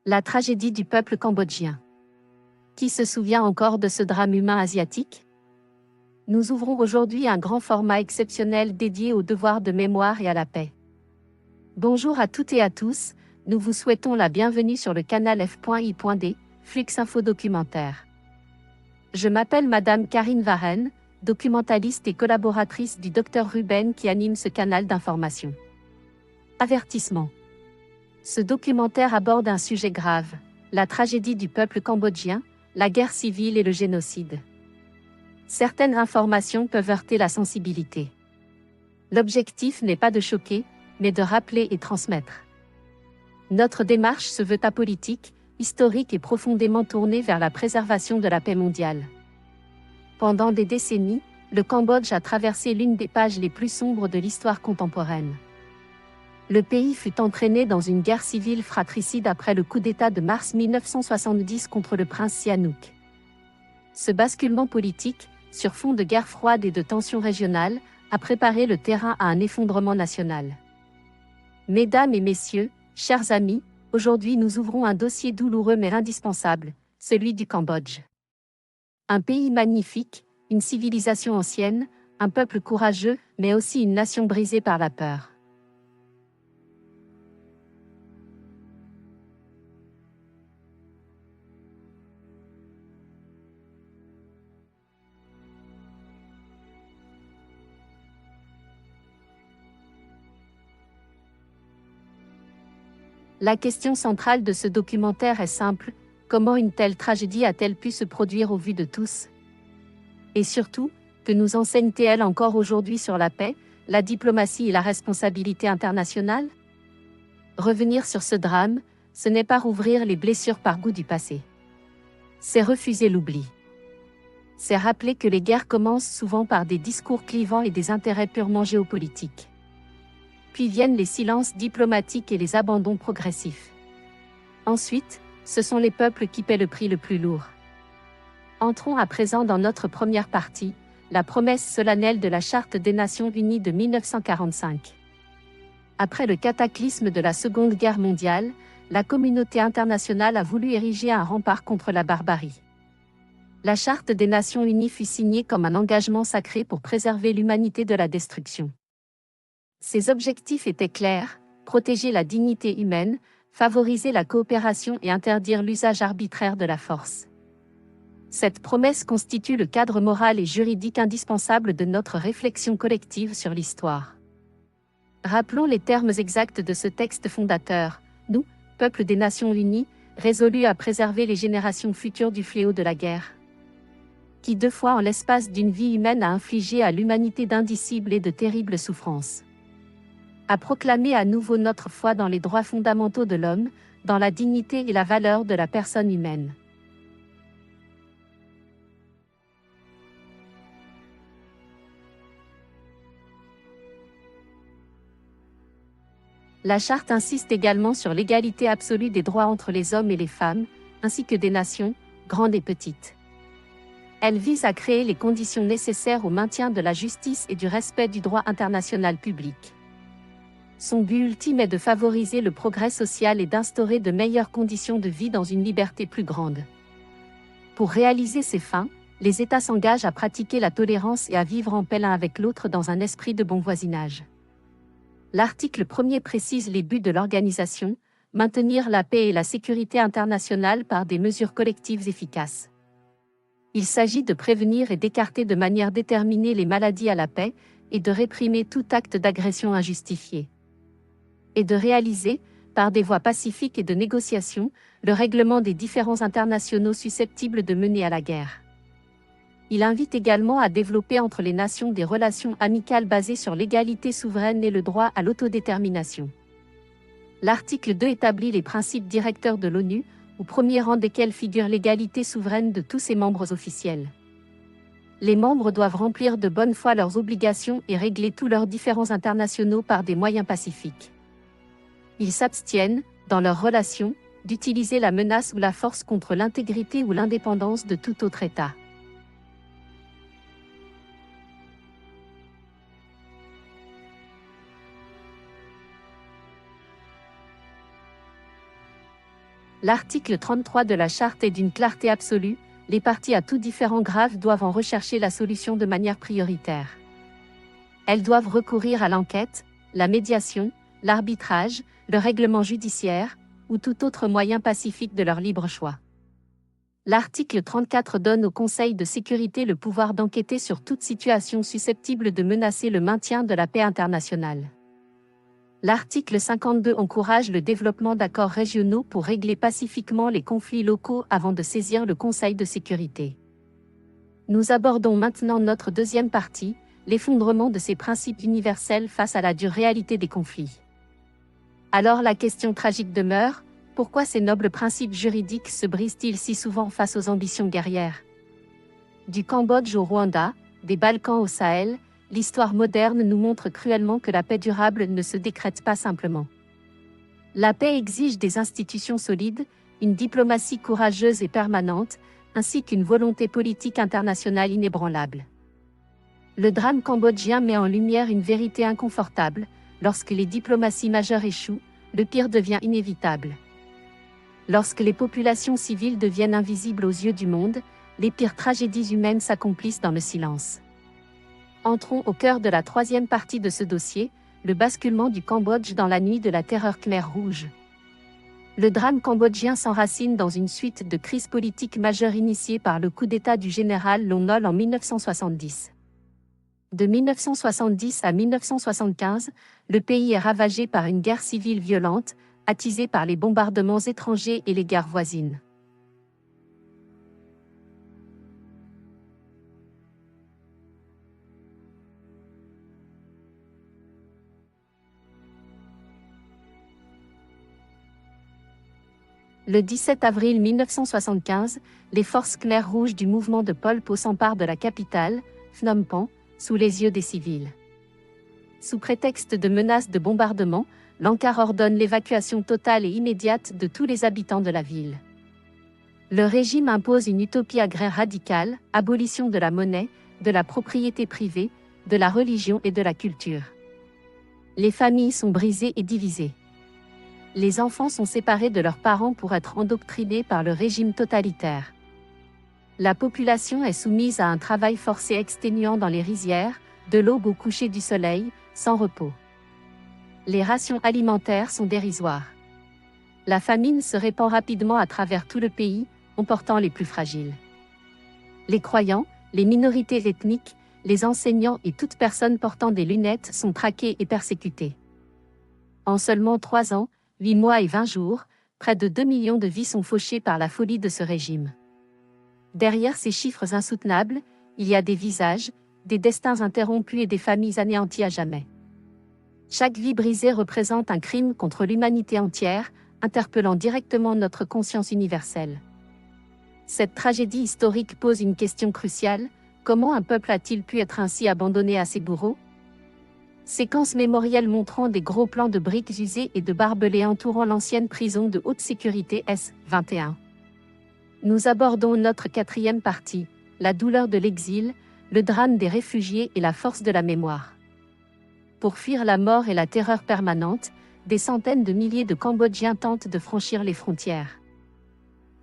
La tragédie du peuple cambodgien. Qui se souvient encore de ce drame humain asiatique? Nous ouvrons aujourd'hui un grand format exceptionnel dédié au devoir de mémoire et à la paix. Bonjour à toutes et à tous, nous vous souhaitons la bienvenue sur le canal F.I.D, Flux Info Documentaire. Je m'appelle Madame Karine Varenne, documentaliste et collaboratrice du Dr Ruben qui anime ce canal d'information. Avertissement. Ce documentaire aborde un sujet grave, la tragédie du peuple cambodgien, la guerre civile et le génocide. Certaines informations peuvent heurter la sensibilité. L'objectif n'est pas de choquer, mais de rappeler et transmettre. Notre démarche se veut apolitique, historique et profondément tournée vers la préservation de la paix mondiale. Pendant des décennies, le Cambodge a traversé l'une des pages les plus sombres de l'histoire contemporaine. Le pays fut entraîné dans une guerre civile fratricide après le coup d'État de mars 1970 contre le prince Sihanouk. Ce basculement politique, sur fond de guerre froide et de tensions régionales, a préparé le terrain à un effondrement national. Mesdames et messieurs, chers amis, aujourd'hui nous ouvrons un dossier douloureux mais indispensable, celui du Cambodge. Un pays magnifique, une civilisation ancienne, un peuple courageux, mais aussi une nation brisée par la peur. La question centrale de ce documentaire est simple, comment une telle tragédie a-t-elle pu se produire au vu de tous? Et surtout, que nous enseigne-t-elle encore aujourd'hui sur la paix, la diplomatie et la responsabilité internationale? Revenir sur ce drame, ce n'est pas rouvrir les blessures par goût du passé. C'est refuser l'oubli. C'est rappeler que les guerres commencent souvent par des discours clivants et des intérêts purement géopolitiques. Puis viennent les silences diplomatiques et les abandons progressifs. Ensuite, ce sont les peuples qui paient le prix le plus lourd. Entrons à présent dans notre première partie, la promesse solennelle de la Charte des Nations Unies de 1945. Après le cataclysme de la Seconde Guerre mondiale, la communauté internationale a voulu ériger un rempart contre la barbarie. La Charte des Nations Unies fut signée comme un engagement sacré pour préserver l'humanité de la destruction. Ses objectifs étaient clairs, protéger la dignité humaine, favoriser la coopération et interdire l'usage arbitraire de la force. Cette promesse constitue le cadre moral et juridique indispensable de notre réflexion collective sur l'histoire. Rappelons les termes exacts de ce texte fondateur, nous, peuple des Nations Unies, résolus à préserver les générations futures du fléau de la guerre. Qui 2 fois en l'espace d'une vie humaine a infligé à l'humanité d'indicibles et de terribles souffrances. À proclamer à nouveau notre foi dans les droits fondamentaux de l'homme, dans la dignité et la valeur de la personne humaine. La Charte insiste également sur l'égalité absolue des droits entre les hommes et les femmes, ainsi que des nations, grandes et petites. Elle vise à créer les conditions nécessaires au maintien de la justice et du respect du droit international public. Son but ultime est de favoriser le progrès social et d'instaurer de meilleures conditions de vie dans une liberté plus grande. Pour réaliser ces fins, les États s'engagent à pratiquer la tolérance et à vivre en paix l'un avec l'autre dans un esprit de bon voisinage. L'article 1er précise les buts de l'organisation, maintenir la paix et la sécurité internationale par des mesures collectives efficaces. Il s'agit de prévenir et d'écarter de manière déterminée les maladies à la paix, et de réprimer tout acte d'agression injustifié. Et de réaliser, par des voies pacifiques et de négociation, le règlement des différends internationaux susceptibles de mener à la guerre. Il invite également à développer entre les nations des relations amicales basées sur l'égalité souveraine et le droit à l'autodétermination. L'article 2 établit les principes directeurs de l'ONU, au premier rang desquels figure l'égalité souveraine de tous ses membres officiels. Les membres doivent remplir de bonne foi leurs obligations et régler tous leurs différends internationaux par des moyens pacifiques. Ils s'abstiennent, dans leurs relations, d'utiliser la menace ou la force contre l'intégrité ou l'indépendance de tout autre État. L'article 33 de la Charte est d'une clarté absolue, les parties à tout différend grave doivent en rechercher la solution de manière prioritaire. Elles doivent recourir à l'enquête, la médiation, l'arbitrage, le règlement judiciaire, ou tout autre moyen pacifique de leur libre choix. L'article 34 donne au Conseil de sécurité le pouvoir d'enquêter sur toute situation susceptible de menacer le maintien de la paix internationale. L'article 52 encourage le développement d'accords régionaux pour régler pacifiquement les conflits locaux avant de saisir le Conseil de sécurité. Nous abordons maintenant notre deuxième partie, l'effondrement de ces principes universels face à la dure réalité des conflits. Alors la question tragique demeure, pourquoi ces nobles principes juridiques se brisent-ils si souvent face aux ambitions guerrières? Du Cambodge au Rwanda, des Balkans au Sahel, l'histoire moderne nous montre cruellement que la paix durable ne se décrète pas simplement. La paix exige des institutions solides, une diplomatie courageuse et permanente, ainsi qu'une volonté politique internationale inébranlable. Le drame cambodgien met en lumière une vérité inconfortable, lorsque les diplomaties majeures échouent, le pire devient inévitable. Lorsque les populations civiles deviennent invisibles aux yeux du monde, les pires tragédies humaines s'accomplissent dans le silence. Entrons au cœur de la troisième partie de ce dossier, le basculement du Cambodge dans la nuit de la terreur Khmer Rouge. Le drame cambodgien s'enracine dans une suite de crises politiques majeures initiées par le coup d'État du général Lon Nol en 1970. De 1970 à 1975, le pays est ravagé par une guerre civile violente, attisée par les bombardements étrangers et les guerres voisines. Le 17 avril 1975, les forces Khmer Rouges du mouvement de Pol Pot s'emparent de la capitale, Phnom Penh, sous les yeux des civils. Sous prétexte de menaces de bombardement, l'Ankara ordonne l'évacuation totale et immédiate de tous les habitants de la ville. Le régime impose une utopie agraire radicale, abolition de la monnaie, de la propriété privée, de la religion et de la culture. Les familles sont brisées et divisées. Les enfants sont séparés de leurs parents pour être endoctrinés par le régime totalitaire. La population est soumise à un travail forcé exténuant dans les rizières, de l'aube au coucher du soleil, sans repos. Les rations alimentaires sont dérisoires. La famine se répand rapidement à travers tout le pays, emportant les plus fragiles. Les croyants, les minorités ethniques, les enseignants et toute personne portant des lunettes sont traqués et persécutés. En seulement 3 ans, 8 mois et 20 jours, près de 2 millions de vies sont fauchées par la folie de ce régime. Derrière ces chiffres insoutenables, il y a des visages, des destins interrompus et des familles anéanties à jamais. Chaque vie brisée représente un crime contre l'humanité entière, interpellant directement notre conscience universelle. Cette tragédie historique pose une question cruciale, comment un peuple a-t-il pu être ainsi abandonné à ses bourreaux? Séquence mémorielle montrant des gros plans de briques usées et de barbelés entourant l'ancienne prison de haute sécurité S-21. Nous abordons notre quatrième partie, la douleur de l'exil, le drame des réfugiés et la force de la mémoire. Pour fuir la mort et la terreur permanente, des centaines de milliers de Cambodgiens tentent de franchir les frontières.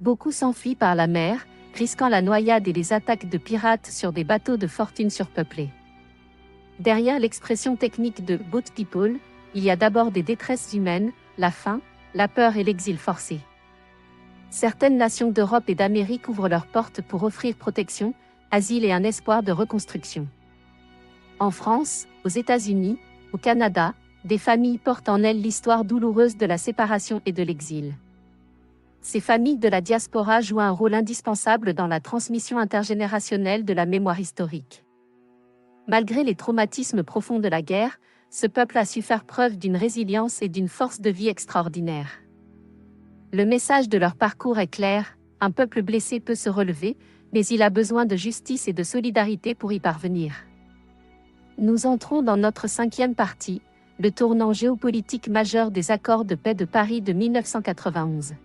Beaucoup s'enfuient par la mer, risquant la noyade et les attaques de pirates sur des bateaux de fortune surpeuplés. Derrière l'expression technique de « boat people », il y a d'abord des détresses humaines, la faim, la peur et l'exil forcé. Certaines nations d'Europe et d'Amérique ouvrent leurs portes pour offrir protection, asile et un espoir de reconstruction. En France, aux États-Unis, au Canada, des familles portent en elles l'histoire douloureuse de la séparation et de l'exil. Ces familles de la diaspora jouent un rôle indispensable dans la transmission intergénérationnelle de la mémoire historique. Malgré les traumatismes profonds de la guerre, ce peuple a su faire preuve d'une résilience et d'une force de vie extraordinaire. Le message de leur parcours est clair, un peuple blessé peut se relever, mais il a besoin de justice et de solidarité pour y parvenir. Nous entrons dans notre cinquième partie, le tournant géopolitique majeur des accords de paix de Paris de 1991.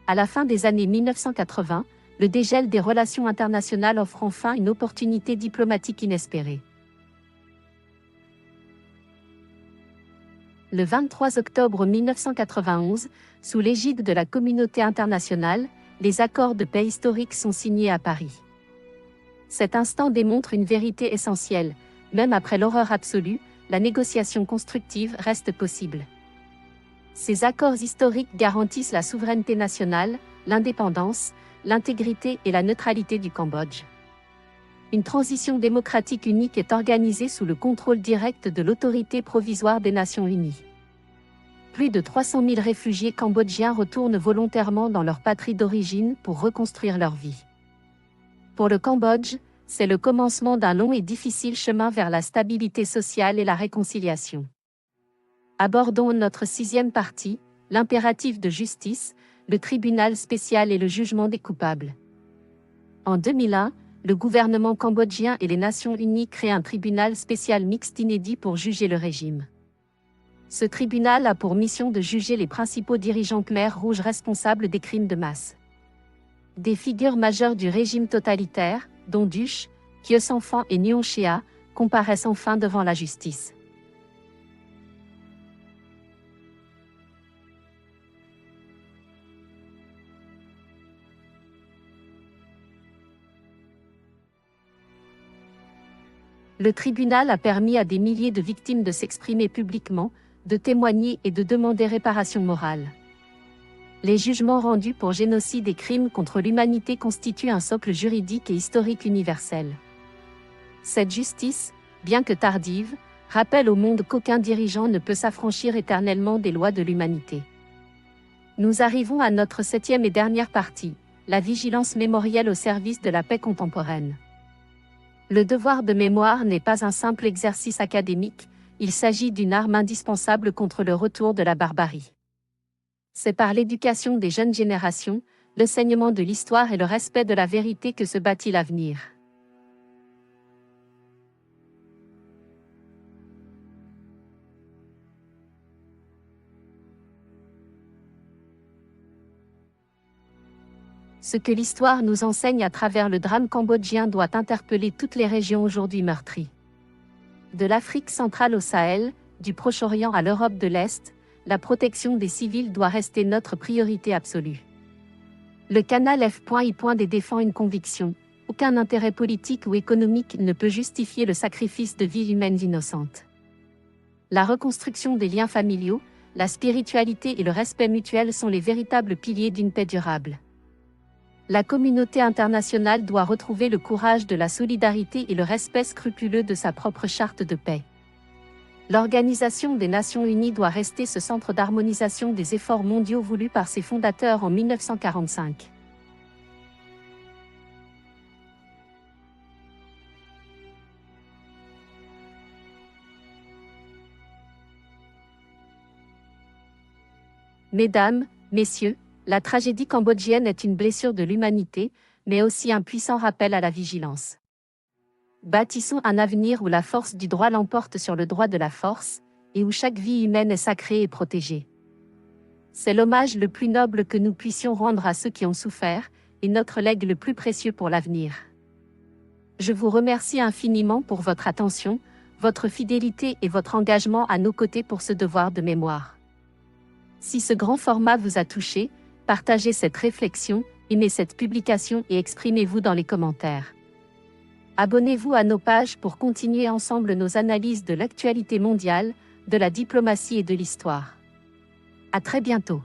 À la fin des années 1980, le dégel des relations internationales offre enfin une opportunité diplomatique inespérée. Le 23 octobre 1991, sous l'égide de la communauté internationale, les accords de paix historiques sont signés à Paris. Cet instant démontre une vérité essentielle, même après l'horreur absolue, la négociation constructive reste possible. Ces accords historiques garantissent la souveraineté nationale, l'indépendance, l'intégrité et la neutralité du Cambodge. Une transition démocratique unique est organisée sous le contrôle direct de l'autorité provisoire des Nations Unies. Plus de 300 000 réfugiés cambodgiens retournent volontairement dans leur patrie d'origine pour reconstruire leur vie. Pour le Cambodge, c'est le commencement d'un long et difficile chemin vers la stabilité sociale et la réconciliation. Abordons notre 6e partie, l'impératif de justice, le tribunal spécial et le jugement des coupables. En 2001, le gouvernement cambodgien et les Nations Unies créent un tribunal spécial mixte inédit pour juger le régime. Ce tribunal a pour mission de juger les principaux dirigeants Khmer Rouge responsables des crimes de masse. Des figures majeures du régime totalitaire, dont Duch, Khieu Samphan et Nguyen Chia, comparaissent enfin devant la justice. Le tribunal a permis à des milliers de victimes de s'exprimer publiquement, de témoigner et de demander réparation morale. Les jugements rendus pour génocide et crimes contre l'humanité constituent un socle juridique et historique universel. Cette justice, bien que tardive, rappelle au monde qu'aucun dirigeant ne peut s'affranchir éternellement des lois de l'humanité. Nous arrivons à notre 7e et dernière partie, la vigilance mémorielle au service de la paix contemporaine. Le devoir de mémoire n'est pas un simple exercice académique, il s'agit d'une arme indispensable contre le retour de la barbarie. C'est par l'éducation des jeunes générations, l'enseignement de l'histoire et le respect de la vérité que se bâtit l'avenir. Ce que l'histoire nous enseigne à travers le drame cambodgien doit interpeller toutes les régions aujourd'hui meurtries. De l'Afrique centrale au Sahel, du Proche-Orient à l'Europe de l'Est, la protection des civils doit rester notre priorité absolue. Le canal F.I. défend une conviction: aucun intérêt politique ou économique ne peut justifier le sacrifice de vies humaines innocentes. La reconstruction des liens familiaux, la spiritualité et le respect mutuel sont les véritables piliers d'une paix durable. La communauté internationale doit retrouver le courage de la solidarité et le respect scrupuleux de sa propre charte de paix. L'Organisation des Nations Unies doit rester ce centre d'harmonisation des efforts mondiaux voulus par ses fondateurs en 1945. Mesdames, Messieurs, la tragédie cambodgienne est une blessure de l'humanité, mais aussi un puissant rappel à la vigilance. Bâtissons un avenir où la force du droit l'emporte sur le droit de la force, et où chaque vie humaine est sacrée et protégée. C'est l'hommage le plus noble que nous puissions rendre à ceux qui ont souffert, et notre legs le plus précieux pour l'avenir. Je vous remercie infiniment pour votre attention, votre fidélité et votre engagement à nos côtés pour ce devoir de mémoire. Si ce grand format vous a touché, partagez cette réflexion, aimez cette publication et exprimez-vous dans les commentaires. Abonnez-vous à nos pages pour continuer ensemble nos analyses de l'actualité mondiale, de la diplomatie et de l'histoire. À très bientôt.